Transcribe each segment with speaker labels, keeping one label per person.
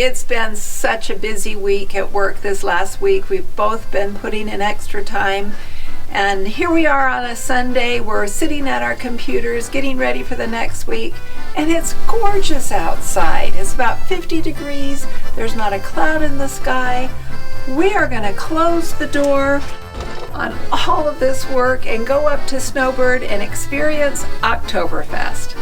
Speaker 1: It's been such a busy week at work this last week. We've both been putting in extra time. And here we are on a Sunday. We're sitting at our computers getting ready for the next week. And it's gorgeous outside. It's about 50 degrees. There's not a cloud in the sky. We are going to close the door on all of this work and go up to Snowbird and experience Oktoberfest.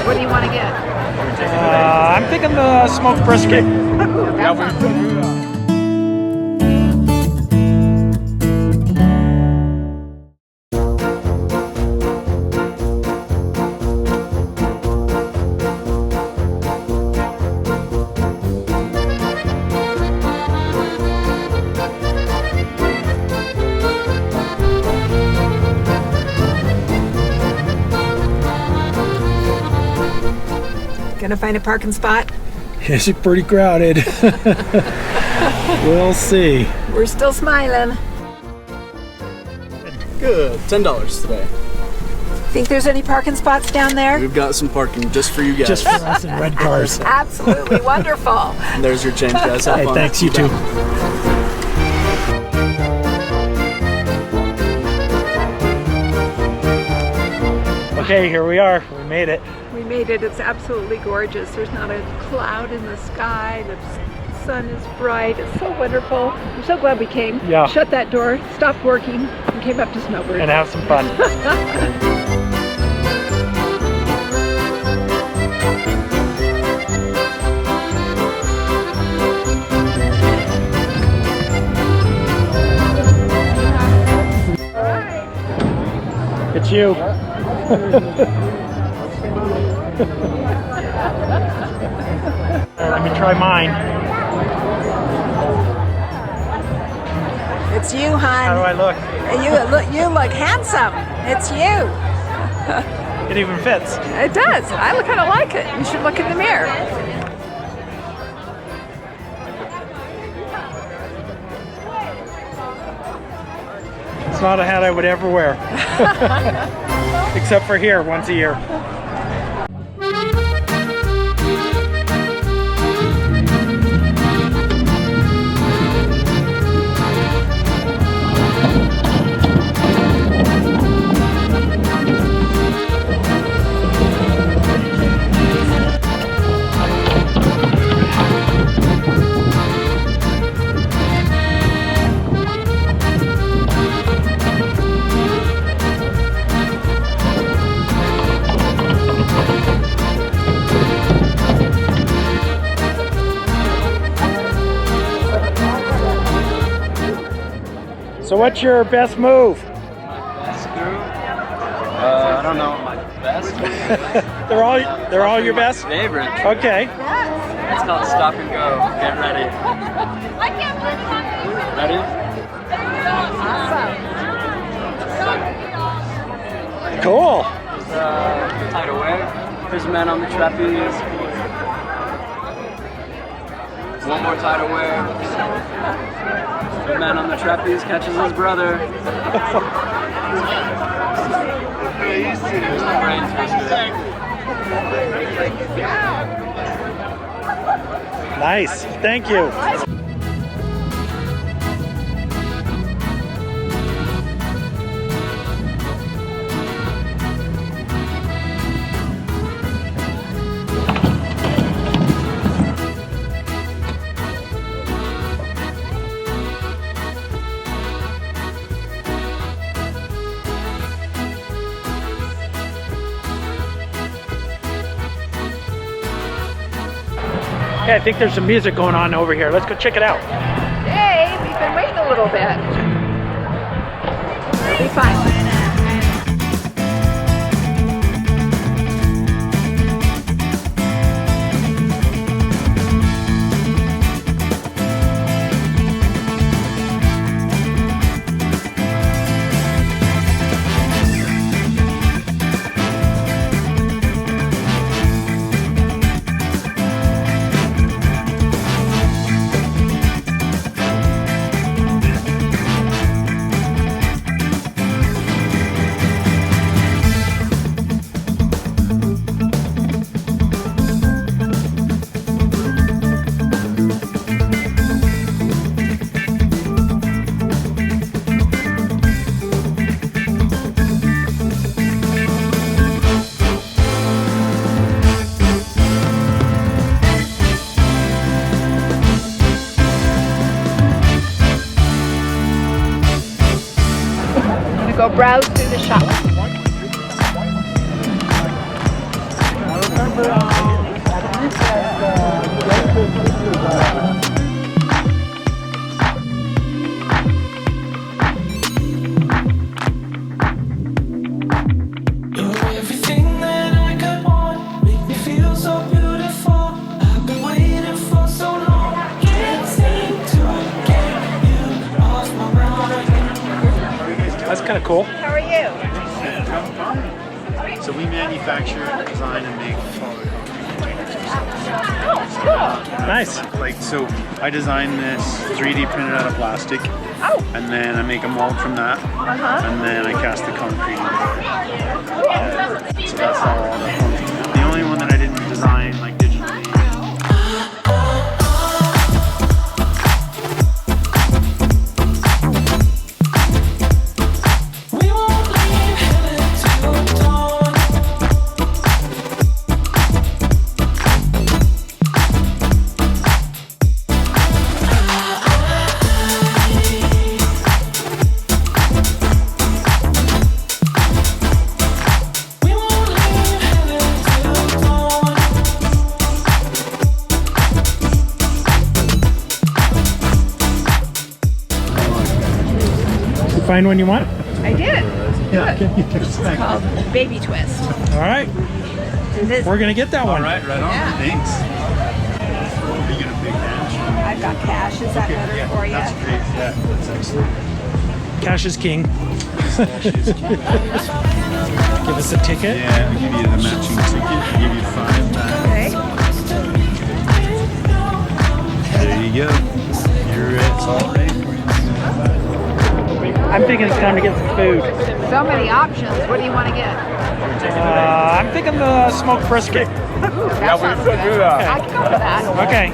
Speaker 1: What do you want to get?
Speaker 2: I'm thinking the smoked brisket.
Speaker 1: Gonna find a parking spot?
Speaker 2: It's pretty crowded. We'll see.
Speaker 1: We're still smiling.
Speaker 3: Good. $10 today.
Speaker 1: Think there's any parking spots down there?
Speaker 3: We've got some parking just for you guys.
Speaker 2: Just for us in red cars.
Speaker 1: Absolutely wonderful.
Speaker 3: And there's your change, guys. Have
Speaker 2: Hey,
Speaker 3: fun.
Speaker 2: thanks, you too. Okay, here we are. We made it.
Speaker 1: We made it. It's absolutely gorgeous. There's not a cloud in the sky. The sun is bright. It's so wonderful. I'm so glad we came.
Speaker 2: Yeah.
Speaker 1: Shut that door, stopped working, and came up to Snowbird.
Speaker 2: And have some fun. It's you. Let me try mine.
Speaker 1: It's you, hon.
Speaker 2: How do I look?
Speaker 1: You look handsome. It's you.
Speaker 2: It even fits.
Speaker 1: It does. I kind of like it. You should look in the mirror.
Speaker 2: It's not a hat I would ever wear. Except for here, once a year. So what's your best move?
Speaker 3: Best move? I don't know. My best?
Speaker 2: they're all your best?
Speaker 3: Favorite.
Speaker 2: Okay.
Speaker 3: It's called stop and go. Get ready. Ready?
Speaker 2: Cool.
Speaker 3: Tied away. There's a man on the trapeze. One more tied away. The man on the trapeze catches his brother. There's the brain twister.
Speaker 2: Nice. Thank you. Okay, I think there's some music going on over here. Let's go check it out.
Speaker 1: Hey, we've been waiting a little bit. It'll be fine. go browse through the shop.
Speaker 2: That's kind of cool.
Speaker 1: How are you?
Speaker 4: So we manufacture, design, and make
Speaker 2: Nice.
Speaker 4: like so. I design this 3D printed out of plastic, and then I make a mold from that, and then I cast the concrete. So that's how all that comes. The only one that I didn't design like digitally.
Speaker 2: Find one you want?
Speaker 1: I did.
Speaker 4: Yeah.
Speaker 1: It's called Baby Twist.
Speaker 2: All right.
Speaker 1: This,
Speaker 2: We're going to get that one.
Speaker 4: All right, right on.
Speaker 1: Yeah.
Speaker 4: Thanks. Are you gonna big cash?
Speaker 1: I've got cash. Is that better for you?
Speaker 4: That's great. Yeah, that's excellent.
Speaker 2: Cash is king. Give us a ticket.
Speaker 4: Yeah, we give you the matching ticket. We give you 5 back.
Speaker 1: Okay.
Speaker 4: There you go. It's all ready for you.
Speaker 2: I'm thinking it's time to get some food.
Speaker 1: So many options. What do you want to get?
Speaker 2: I'm thinking the smoked brisket.
Speaker 1: That sounds good. I can go for that.
Speaker 2: Okay.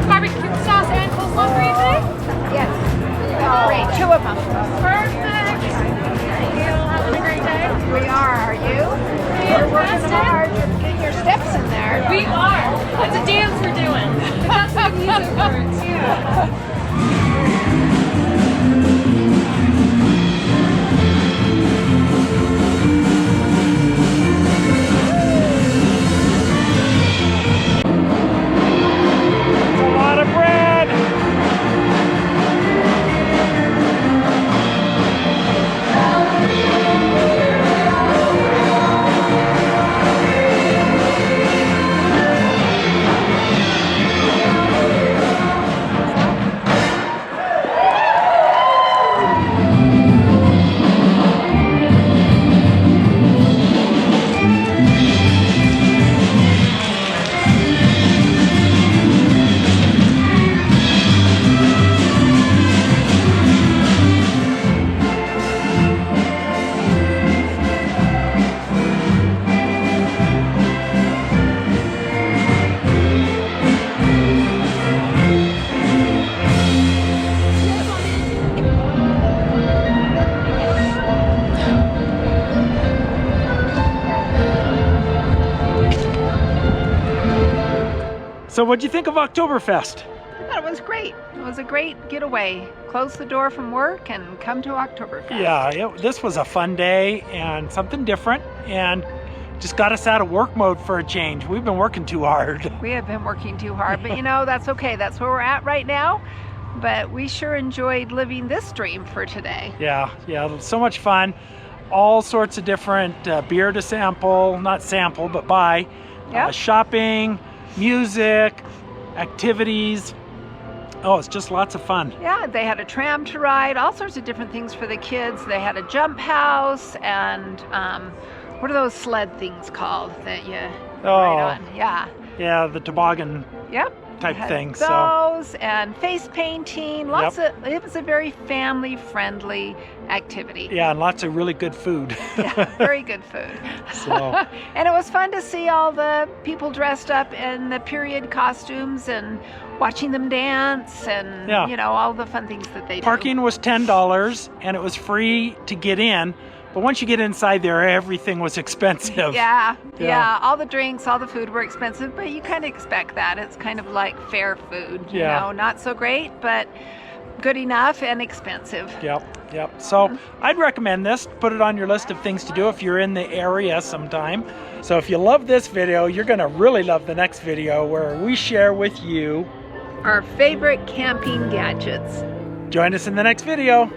Speaker 5: Barbecue sauce and coleslaw for you today?
Speaker 1: Yes. Great. 2 of them.
Speaker 5: Perfect. Thank you. Having a great day.
Speaker 1: We are you? You're working hard. You're getting your steps in there.
Speaker 5: We are. It's a dance we're doing. That's what music words. Yeah.
Speaker 2: A lot of bread. So what'd you think of Oktoberfest?
Speaker 1: I thought it was great. It was a great getaway. Close the door from work and come to Oktoberfest.
Speaker 2: Yeah, this was a fun day and something different, and just got us out of work mode for a change. We've been working too hard.
Speaker 1: We have been working too hard, but you know, that's okay. That's where we're at right now. But we sure enjoyed living this dream for today.
Speaker 2: Yeah, so much fun. All sorts of different beer to sample, not sample, but buy.
Speaker 1: Yep.
Speaker 2: Shopping, music, activities. Oh, it's just lots of fun.
Speaker 1: Yeah, they had a tram to ride, all sorts of different things for the kids. They had a jump house and what are those sled things called that you ride on? Yeah.
Speaker 2: Yeah, the toboggan.
Speaker 1: Yep.
Speaker 2: type
Speaker 1: Had
Speaker 2: thing. So
Speaker 1: those and face painting. Lots of. It was a very family-friendly activity.
Speaker 2: yeah, and lots of really good food.
Speaker 1: Yeah, very good food.
Speaker 2: So
Speaker 1: And it was fun to see all the people dressed up in the period costumes and watching them dance and
Speaker 2: Yeah.
Speaker 1: you know, all the fun things that they
Speaker 2: parking was $10 and it was free to get in. But once you get inside there, everything was expensive.
Speaker 1: do. Yeah,
Speaker 2: Yeah.
Speaker 1: yeah. All the drinks, all the food were expensive, but you kind of expect that. It's kind of like fair food. You
Speaker 2: Yeah.
Speaker 1: know, not so great, but good enough and expensive.
Speaker 2: Yep. So I'd recommend this. Put it on your list of things to do if you're in the area sometime. So if you love this video, you're going to really love the next video where we share with you
Speaker 1: Our favorite camping gadgets.
Speaker 2: Join us in the next video.